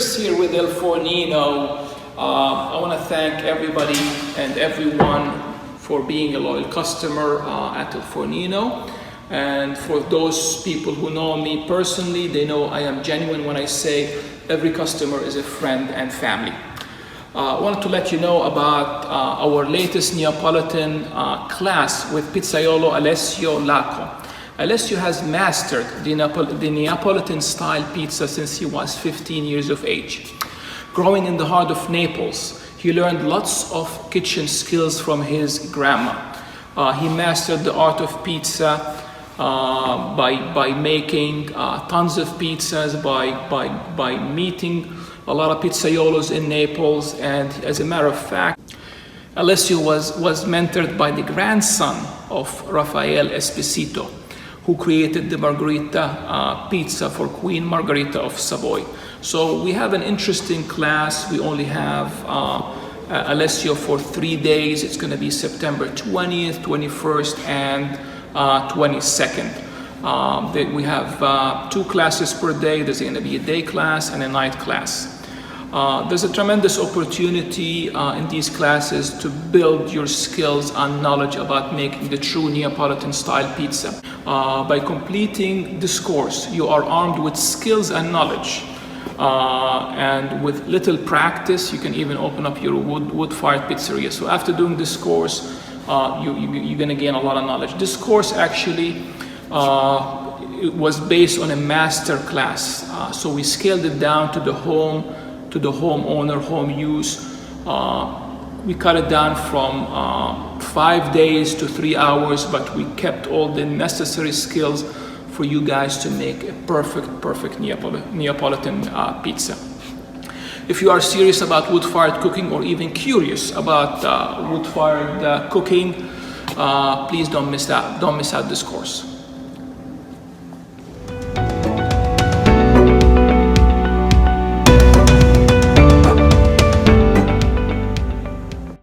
Chris here with ilFornino. I want to thank everybody and everyone for being a loyal customer at ilFornino. And for those people who know me personally, they know I am genuine when I say every customer is a friend and family. I wanted to let you know about our latest Neapolitan class with Pizzaiolo Alessio Lacco. Alessio has mastered the Neapolitan Style Pizza since he was 15 years of age. Growing in the heart of Naples, he learned lots of kitchen skills from his grandma. He mastered the art of pizza by making tons of pizzas, by meeting a lot of pizzaiolos in Naples, and as a matter of fact, Alessio was mentored by the grandson of Raffaele Esposito, who created the Margherita pizza for Queen Margherita of Savoy. So we have an interesting class. We only have Alessio for 3 days. It's going to be September 20th, 21st, and 22nd. We have 2 classes per day. There's going to be a day class and a night class. There's a tremendous opportunity in these classes to build your skills and knowledge about making the true Neapolitan style pizza. By completing this course, you are armed with skills and knowledge. And with little practice, you can even open up your wood-fired pizzeria. So after doing this course, you're going to gain a lot of knowledge. This course actually it was based on a master class. So we scaled it down to the homeowner, home use. We cut it down from 5 days to 3 hours, but we kept all the necessary skills for you guys to make a perfect Neapolitan pizza. If you are serious about wood-fired cooking, or even curious about wood-fired cooking, please don't miss out this course.